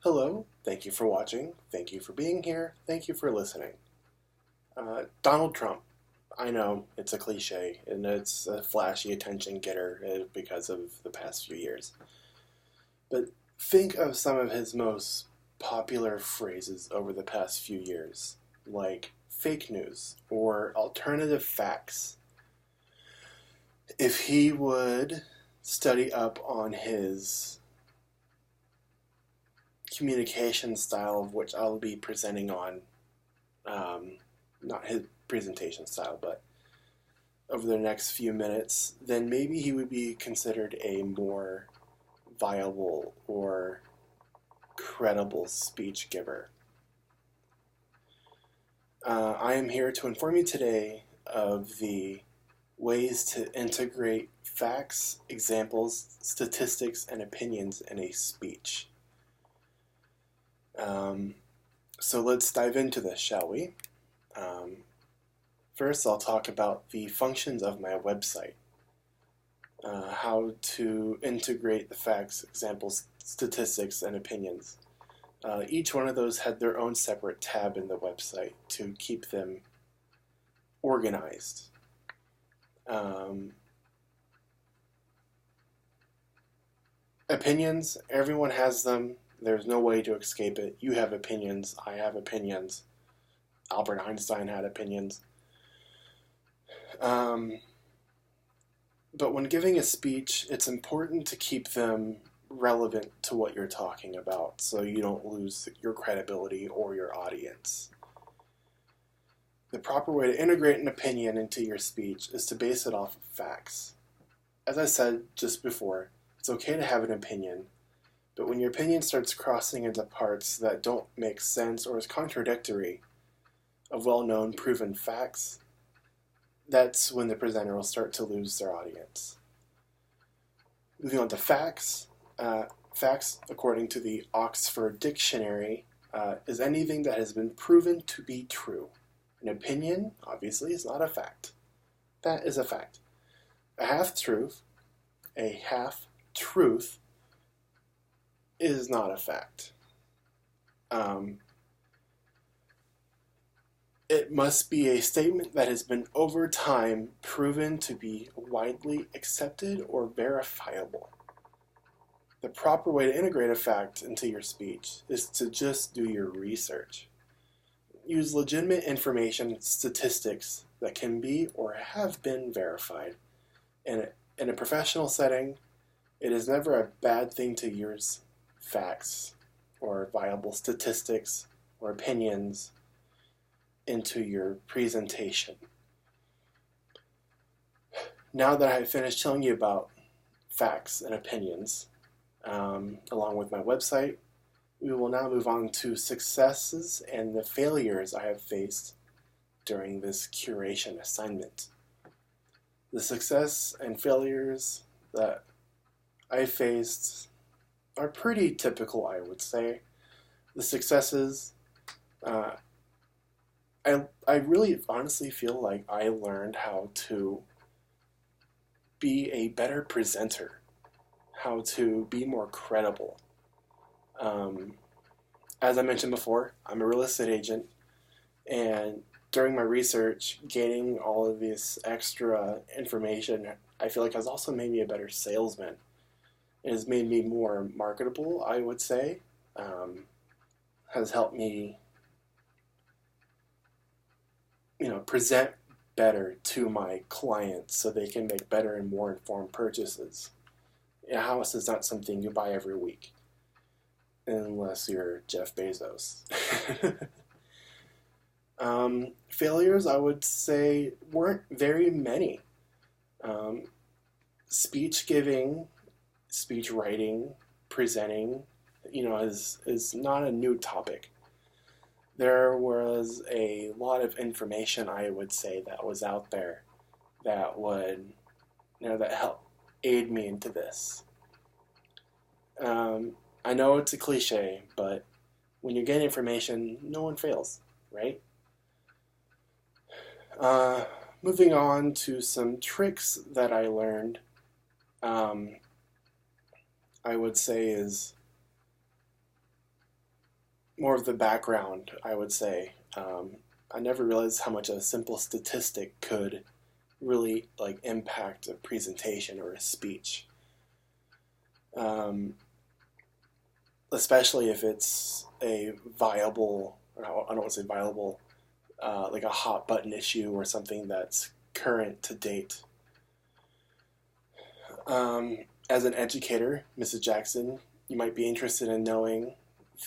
Hello, thank you for watching, thank you for being here, thank you for listening. Donald Trump. I know it's a cliche and it's a flashy attention getter because of the past few years. But think of some of his most popular phrases over the past few years, like fake news or alternative facts. If he would study up on his communication style, of which I'll be presenting on, not his presentation style, but over the next few minutes, then maybe he would be considered a more viable or credible speech giver. I am here to inform you today of the ways to integrate facts, examples, statistics, and opinions in a speech. So let's dive into this, shall we? First, I'll talk about the functions of my website, how to integrate the facts, examples, statistics, and opinions. Each one of those had their own separate tab in the website to keep them organized. Opinions, everyone has them. There's no way to escape it. You have opinions. I have opinions. Albert Einstein had opinions. But when giving a speech, it's important to keep them relevant to what you're talking about so you don't lose your credibility or your audience. The proper way to integrate an opinion into your speech is to base it off of facts. As I said just before, it's okay to have an opinion, but when your opinion starts crossing into parts that don't make sense or is contradictory of well-known proven facts, that's when the presenter will start to lose their audience. Moving on to facts. Facts, according to the Oxford Dictionary, is anything that has been proven to be true. An opinion, obviously, is not a fact. That is a fact. A half-truth is not a fact. It must be a statement that has been over time proven to be widely accepted or verifiable. The proper way to integrate a fact into your speech is to just do your research. Use legitimate information, statistics that can be or have been verified. In a professional setting, it is never a bad thing to use facts or viable statistics or opinions into your presentation. Now that I've finished telling you about facts and opinions, along with my website, we will now move on to successes and the failures I have faced during this curation assignment. The success and failures that I faced are pretty typical, I would say. The successes, I really honestly feel like I learned how to be a better presenter, how to be more credible. As I mentioned before, I'm a real estate agent, and during my research, gaining all of this extra information, I feel like has also made me a better salesman. It has made me more marketable, I would say. Has helped me, present better to my clients so they can make better and more informed purchases. A house is not something you buy every week, unless you're Jeff Bezos. Failures, I would say, weren't very many. Speech giving, speech writing, presenting, is not a new topic. There was a lot of information, I would say, that was out there that would, that helped aid me into this. I know it's a cliche, but when you get information, no one fails, right? Moving on to some tricks that I learned, I would say is more of the background, I would say. I never realized how much a simple statistic could really like impact a presentation or a speech, um, especially if it's a viable, I don't want to say viable, like a hot button issue or something that's current to date. As an educator, Mrs. Jackson, you might be interested in knowing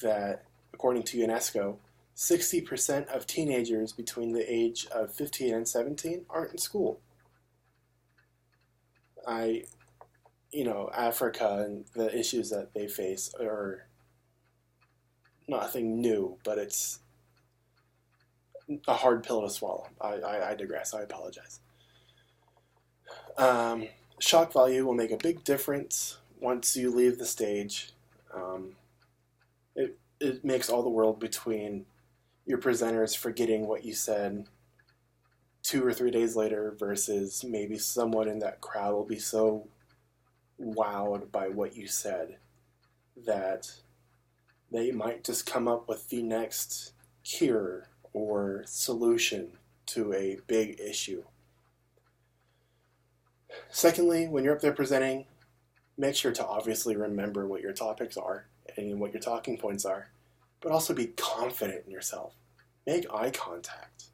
that, according to UNESCO, 60% of teenagers between the age of 15 and 17 aren't in school. Africa and the issues that they face are nothing new, but it's a hard pill to swallow. I digress. I apologize. Shock value will make a big difference once you leave the stage. It makes all the world between your presenters forgetting what you said 2 or 3 days later versus maybe someone in that crowd will be so wowed by what you said that they might just come up with the next cure or solution to a big issue. Secondly, when you're up there presenting, make sure to obviously remember what your topics are and what your talking points are, but also be confident in yourself. Make eye contact.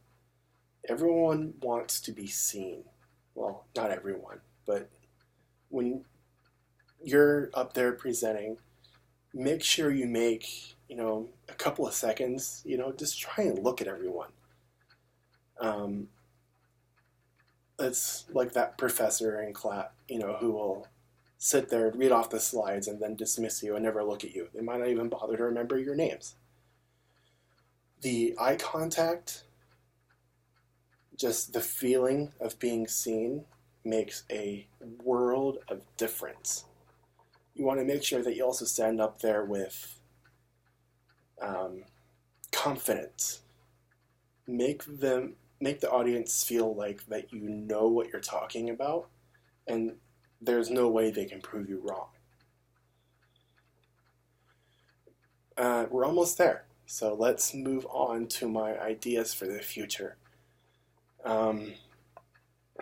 Everyone wants to be seen. Well, not everyone, but when you're up there presenting, make sure you make, a couple of seconds, just try and look at everyone. It's like that professor in class, who will sit there and read off the slides and then dismiss you and never look at you. They might not even bother to remember your names. The eye contact, just the feeling of being seen, makes a world of difference. You want to make sure that you also stand up there with confidence. Make the audience feel like that you know what you're talking about, and there's no way they can prove you wrong. We're almost there, so let's move on to my ideas for the future.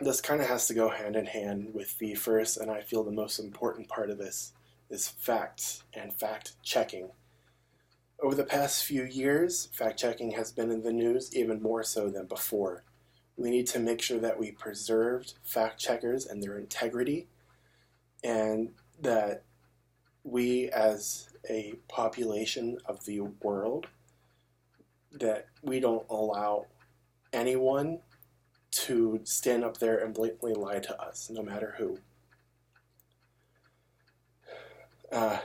This kind of has to go hand in hand with the first, and I feel the most important part of this is facts and fact checking. Over the past few years, fact checking has been in the news even more so than before. We need to make sure that we preserved fact checkers and their integrity, and that we as a population of the world, that we don't allow anyone to stand up there and blatantly lie to us, no matter who.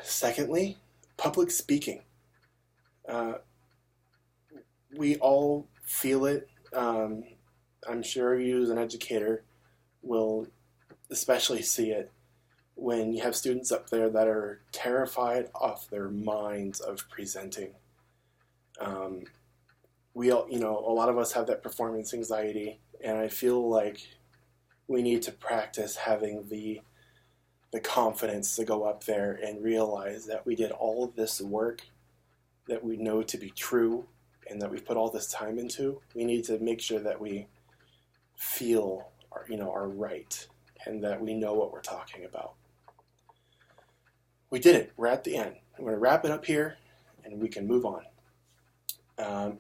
Secondly, public speaking. We all feel it. I'm sure you as an educator will especially see it when you have students up there that are terrified off their minds of presenting. We all, a lot of us have that performance anxiety, and I feel like we need to practice having the confidence to go up there and realize that we did all of this work that we know to be true and that we put all this time into. We need to make sure that we feel are right and that we know what we're talking about. We did it. We're at the end. I'm going to wrap it up here and we can move on.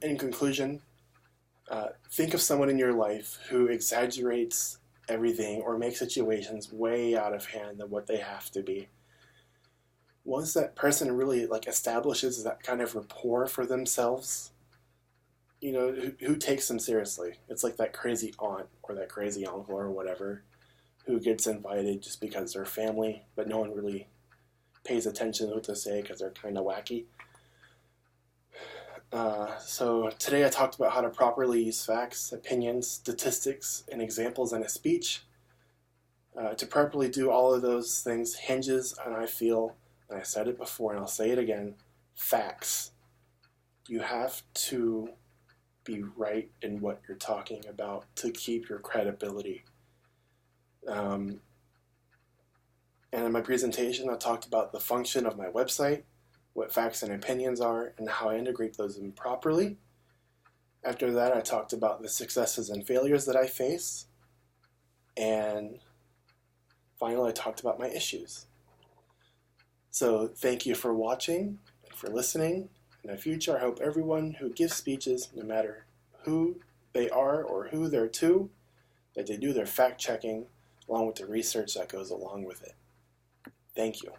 In conclusion, think of someone in your life who exaggerates everything or makes situations way out of hand than what they have to be. Once that person really establishes that kind of rapport for themselves, who takes them seriously? It's like that crazy aunt or that crazy uncle or whatever who gets invited just because they're family, but no one really pays attention to what they say because they're kind of wacky. So today I talked about how to properly use facts, opinions, statistics, and examples in a speech. To properly do all of those things hinges on, I feel, and I said it before and I'll say it again, facts. You have to be right in what you're talking about to keep your credibility. And in my presentation, I talked about the function of my website, what facts and opinions are, and how I integrate those in properly. After that, I talked about the successes and failures that I face. And finally, I talked about my issues. So thank you for watching and for listening. In the future, I hope everyone who gives speeches, no matter who they are or who they're to, that they do their fact checking along with the research that goes along with it. Thank you.